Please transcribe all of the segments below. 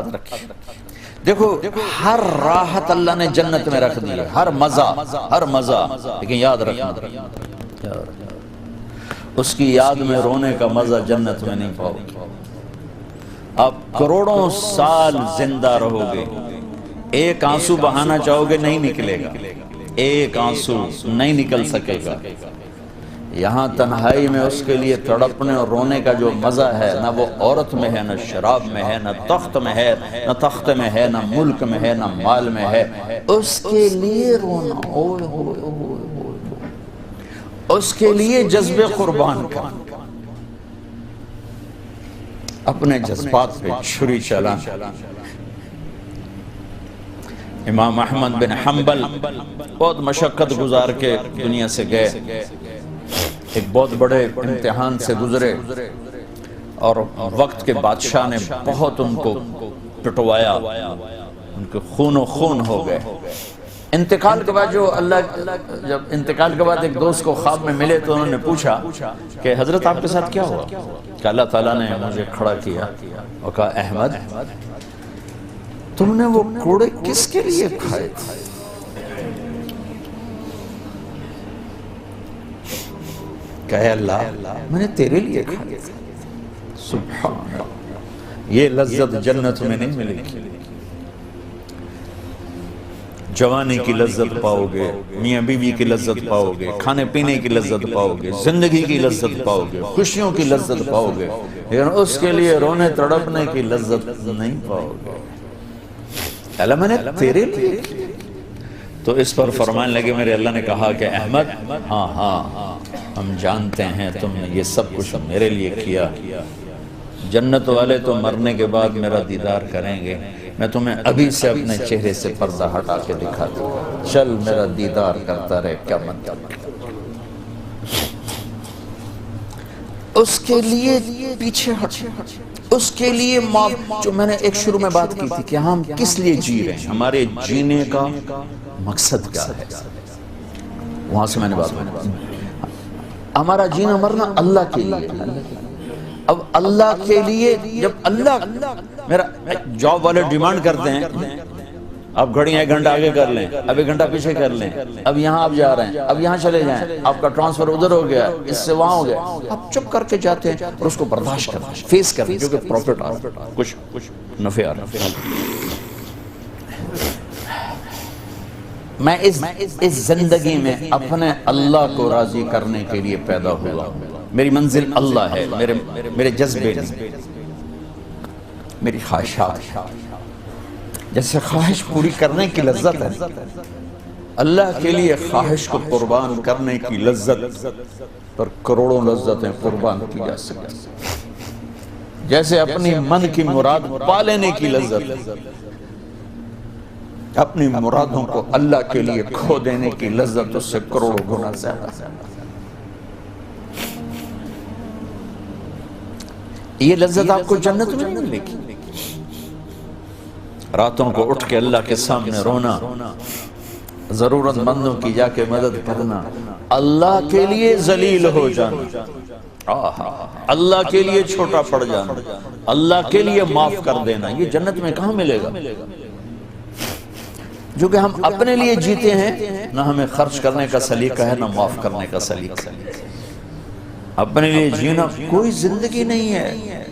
رکھیں۔ دیکھو ہر راحت اللہ نے جنت میں رکھ دی ہے، ہر مزہ، لیکن یاد رکھنا اس کی یاد میں رونے کا مزہ جنت میں نہیں پاؤ گے۔ آپ کروڑوں سال زندہ رہو گے، ایک آنسو بہانا چاہو گے نہیں نکلے گا، ایک آنسو نہیں نکل سکے گا۔ یہاں تنہائی میں اس کے لیے تڑپنے اور رونے کا جو مزہ ہے، نہ وہ عورت میں ہے، نہ شراب میں ہے، نہ تخت میں ہے، نہ تخت میں ہے، نہ ملک میں ہے، نہ مال میں ہے۔ اس کے لیے رونا، اوہ اوہ اوہ اوہ، اس کے لیے جذبے قربان کا، اپنے جذبات پہ چھری چلانا۔ امام احمد بن حنبل بہت مشقت گزار کے دنیا سے گئے، ایک بہت بڑے امتحان سے گزرے اور وقت کے بادشاہ نے بہت ان کو پٹوایا، ان کے خون و خون ہو گئے۔ انتقال کے بعد جب انتقال کے بعد ایک دوست کو خواب میں ملے تو انہوں نے پوچھا کہ حضرت آپ کے ساتھ کیا ہوا؟ کہ اللہ تعالیٰ نے مجھے کھڑا کیا اور کہا احمد تم نے وہ کوڑے کس کے لیے کھائے تھے؟ کہے اللہ میں نے تیرے لیے کھائے تھے۔ سبحان اللہ، یہ لذت جنت میں نہیں ملے گی۔ جوانی کی لذت پاؤ گے، میاں بیوی کی لذت پاؤ گے، کھانے پینے کی لذت پاؤ گے، زندگی کی لذت پاؤ گے، خوشیوں کی لذت پاؤ گے، لیکن اس کے لیے رونے تڑپنے کی لذت نہیں پاؤ گے۔ اللہ میں نے تیرے لیے کی۔ تو اس پر فرمان لگے میرے اللہ نے کہا کہ احمد ہاں ہم جانتے ہیں تم نے یہ سب کچھ میرے لیے کیا۔ جنت والے تو مرنے کے بعد میرا دیدار کریں گے، میں تمہیں ابھی سے اپنے چہرے سے پردہ ہٹا کے دکھا دوں، چل میرا دیدار کرتا رہے، کیا مطلب۔ اس کے لیے پیچھے ہٹ، اس کے لیے جو میں نے ایک شروع میں بات کی تھی کہ ہم کس لیے جی رہے ہیں، ہمارے جینے کا مقصد کیا ہے، وہاں سے میں نے بات کی۔ ہمارا جینا مرنا اللہ کے لیے، اب اللہ کے لیے جب اللہ میرا جاب والے ڈیمانڈ کرتے ہیں آپ گھڑیاں 1 گھنٹہ آگے کر لیں، اب 1 گھنٹہ پیچھے کر لیں، اب یہاں آپ جا رہے ہیں، اب یہاں چلے جائیں، آپ کا ٹرانسفر ادھر ہو گیا، اس سے وہاں ہو گیا، آپ چپ کر کے جاتے ہیں اور اس کو برداشت کرتے ہیں، فیس کرتے ہیں، جو کہ پروفٹ آ رہا ہے، کچھ نفع آ رہا ہے۔ میں اس زندگی میں اپنے اللہ کو راضی کرنے کے لیے پیدا ہوا ہوں، میری منزل اللہ ہے، میرے جذبے نہیں، میری خواہشات۔ جیسے خواہش پوری کرنے کی لذت ہے، اللہ کے لیے خواہش کو قربان کرنے کی لذت پر کروڑوں لذتیں قربان کی جا سکتی، جیسے اپنی من کی مراد پا لینے کی لذت، اپنی مرادوں کو اللہ کے لیے کھو دینے کی لذت اس سے کروڑوں گنا زیادہ ہے۔ یہ لذت آپ کو جنت میں نہیں ملے گی۔ راتوں کو اٹھ کے اللہ کے سامنے رونا، ضرورت مندوں کی جا کے مدد کرنا، اللہ کے لیے ذلیل ہو جانا، اللہ کے لیے چھوٹا پڑ جانا، اللہ کے لیے معاف کر دینا، یہ جنت میں کہاں ملے گا؟ جو کہ ہم اپنے لیے جیتے ہیں، نہ ہمیں خرچ کرنے کا سلیقہ ہے، نہ معاف کرنے کا سلیقہ ہے۔ اپنے لیے جینا کوئی زندگی نہیں ہے،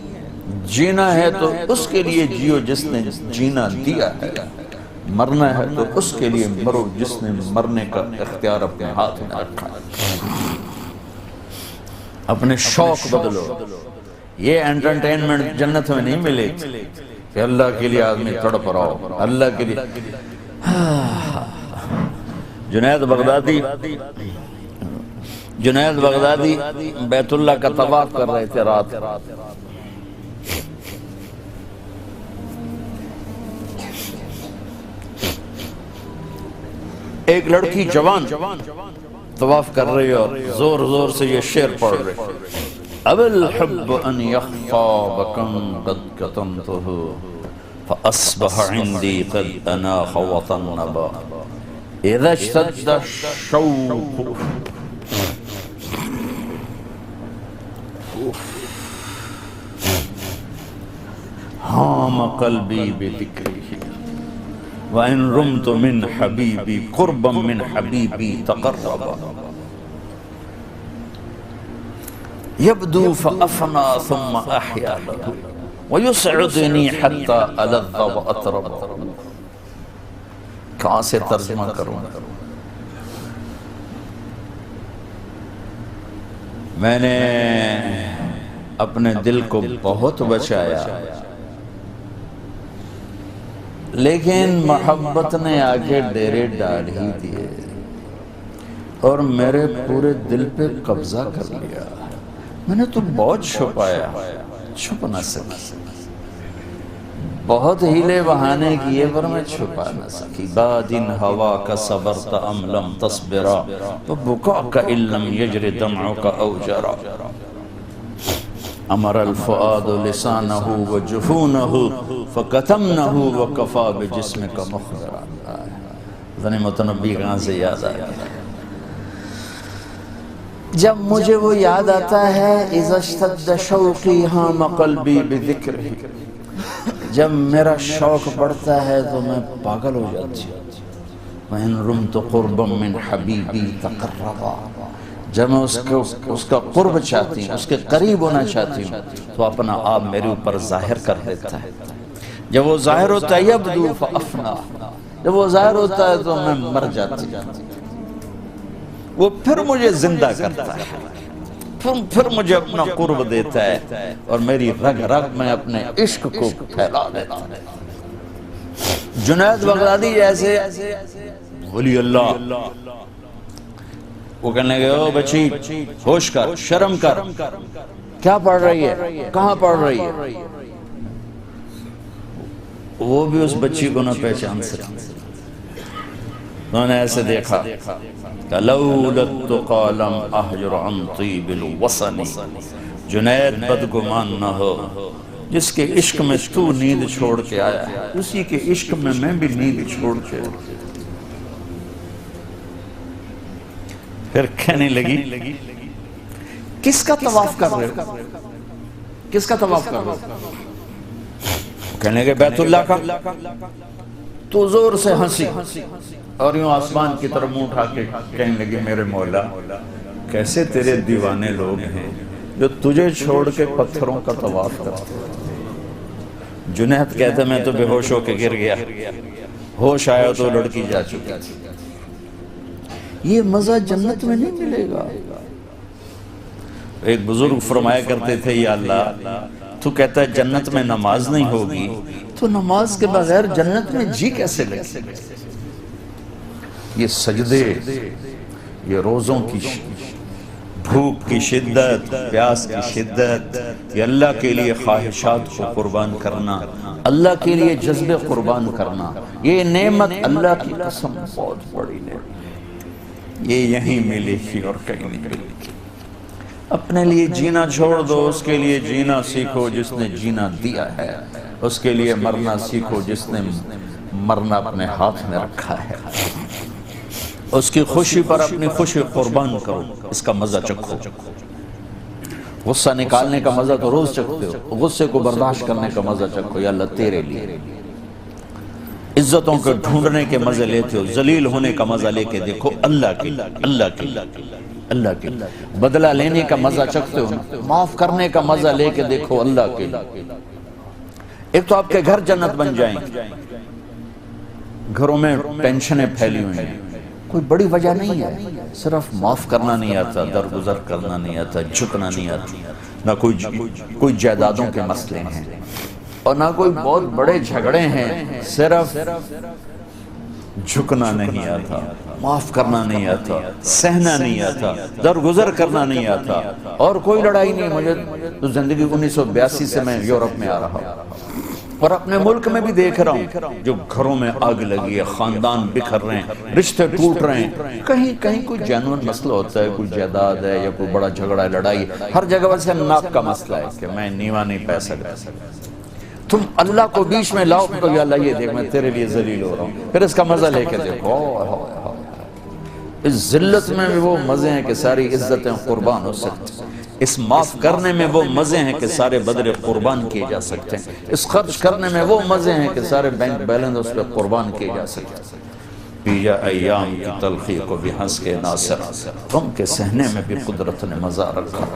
جینا ہے تو اس کے لیے جیو جس نے جینا دیا ہے، مرنا ہے تو اس کے لیے مرو جس نے مرنے کا اختیار اپنے ہاتھ میں رکھا ہے۔ اپنے شوق بدلو، یہ انٹرٹینمنٹ جنت میں نہیں ملے کہ اللہ کے لیے آدمی تڑپ رہا ہو، اللہ کے لیے۔ جنید بغدادی بیت اللہ کا طواف کر رہے تھے رات، ایک لڑکی جوان طواف کر رہی اور زور زور سے یہ شعر پڑھ رہے، اب الحب ان یخفا بکم قد کتمتہ فاصبح عندی قد اناخ وطنبا اذا اشتد الشوق۔ ہاں هام قلبی بذکرہ وَإِن رُمْتُ مِنْ حَبِيبِي قُرْبًا مِنْ حَبِيبِي تَقَرَّبًا يَبْدُو فَأَفْنَى ثُمَّ أَحْيَا لَهُ وَيُسْعِدُنِي حَتَّى أَلَذَّ وَأَطْرَبَ. کہاں سے ترجمہ کروں؟ میں نے اپنے دل کو بہت بچایا، لیکن محبت نے آگے ڈیرے ڈال ہی دیے اور میرے پورے دل پہ قبضہ کر لیا. میں نے تو بہت چھپایا، چھپ نہ سکی، بہت ہیلے بہانے کیے پر میں چھپا نہ سکی. بادن ہوا کا صبرت ام لم تصبرا وبکاءک ان لم یجر دمعک او جرا. امر الفؤاد لسانہ وجفونہ فکتمنہ وکفا بجسمک مخبرا. ذنی متنبی کہاں سے یاد آیا؟ جب مجھے وہ یاد آتا ہے اذا اشتد شوقی ہام قلبی بذکرہ، جب میرا شوق بڑھتا ہے تو میں پاگل ہو جاتی ہوں. وَإِن رُمْتُ قُرْبًا مِّنْ حَبِيبِي تَقَرَّبًا، جب میں اس کا قرب چاہتی ہوں، اس کے قریب ہونا چاہتی ہوں تو اپنا آپ میرے اوپر ظاہر کر دیتا ہے. جب وہ ظاہر ہوتا ہے یبدو فأفنا، جب وہ ظاہر ہوتا ہے تو میں مر جاتی ہوں. وہ پھر مجھے زندہ کرتا ہے، پھر مجھے اپنا قرب دیتا ہے اور میری رگ رگ میں اپنے عشق کو پھیلا دیتا ہے. جنید بغدادی جیسے ولی اللہ، وہ کہنے گئے او بچی ہوش کر، شرم کر، کیا پڑھ رہی ہے، کہاں پڑھ رہی ہے؟ وہ بھی اس بچی کو نہ پہچان سکتے. انہوں نے ایسے دیکھا کہ لولا التقى لم احجر عن طیب الوصن. جنید بدگمان نہ ہو، جس کے عشق میں تو نیند چھوڑ کے آیا ہے اسی کے عشق میں میں بھی نیند چھوڑ کے. پھر کہنے لگی کس کا طواف کر رہے ہو، کس کا طواف کر رہے ہو؟ کہنے لگے بیت اللہ کا. تو زور سے ہنسی اور یوں آسمان کی طرف منہ اٹھا کے کہنے لگی میرے مولا کیسے تیرے دیوانے لوگ ہیں جو تجھے چھوڑ کے پتھروں کا طواف کرتے. جنید کہتے میں تو بے ہوش ہو کے گر گیا، ہوش آیا تو لڑکی جا چکی تھی. یہ مزہ جنت میں نہیں ملے گا. ایک بزرگ فرمایا کرتے تھے یا اللہ تو کہتا ہے جنت میں نماز نہیں ہوگی تو نماز کے بغیر جنت میں جی کیسے لگے؟ یہ سجدے، یہ روزوں کی بھوک کی شدت، پیاس کی شدت، یہ اللہ کے لیے خواہشات کو قربان کرنا، اللہ کے لیے جذبے قربان کرنا، یہ نعمت اللہ کی قسم بہت بڑی نعمت. یہ یہیں ملے گی اور کہیں نہیں ملے گی. اپنے لیے جینا چھوڑ دو، اس کے لیے جینا سیکھو جس نے جینا دیا ہے، اس کے لیے مرنا سیکھو جس نے مرنا اپنے ہاتھ میں رکھا ہے. اس کی خوشی پر اپنی خوشی قربان کرو، اس کا مزہ چکھو. غصہ نکالنے کا مزہ تو روز چکھتے ہو، غصے کو برداشت کرنے کا مزہ چکھو یا اللہ تیرے لیے. عزتوں کو ڈھونڈنے کے مزے لیتے ہو، ذلیل ہونے کا مزہ لے کے دیکھو اللہ کے اللہ کے اللہ کے. بدلہ لینے کا مزہ چکھتے ہو، معاف کرنے کا مزہ لے کے دیکھو اللہ کے. ایک تو آپ کے گھر جنت بن جائیں، گھروں میں ٹینشنیں پھیلی ہوئی ہیں، کوئی بڑی وجہ نہیں ہے، صرف معاف کرنا نہیں آتا، درگزر کرنا نہیں آتا، جھکنا نہیں آتا. نہ کوئی جائیدادوں کے مسئلے ہیں اور نہ کوئی بہت بڑے جھگڑے ہیں، صرف جھکنا نہیں آتا، معاف کرنا نہیں آتا، سہنا نہیں آتا، درگزر کرنا نہیں آتا. اور کوئی لڑائی نہیں. مجھے تو زندگی 1982 سے میں یورپ میں آ رہا ہوں اور اپنے ملک میں بھی دیکھ رہا ہوں جو گھروں میں آگ لگی ہے، خاندان بکھر رہے ہیں، رشتے ٹوٹ رہے ہیں. کہیں کوئی جینوئن مسئلہ ہوتا ہے، کوئی جائیداد ہے یا کوئی بڑا جھگڑا ہے، لڑائی. ہر جگہ ویسے ناک کا مسئلہ ہے کہ میں نیوا نہیں پہ سکتا. تم اللہ کو بیچ میں لاؤ تو یا اللہ یہ دیکھ میں تیرے لیے ذلیل ہو رہا ہوں، پھر اس کا مزہ لے کے دیکھو. اس ذلت میں بھی وہ مزے ہیں کہ ساری عزتیں قربان ہو سکتی. اس معاف کرنے میں وہ مزے ہیں کہ سارے بدلے قربان کیے جا سکتے ہیں، اس خرچ کرنے میں وہ مزے ہیں کہ سارے بینک بیلنس اس پہ قربان کیے جا سکتے ہیں۔ پیا ایام کی تلخی کو بھی ہنس کے ناصر، غم کے سہنے میں بھی قدرت نے مزہ رکھا۔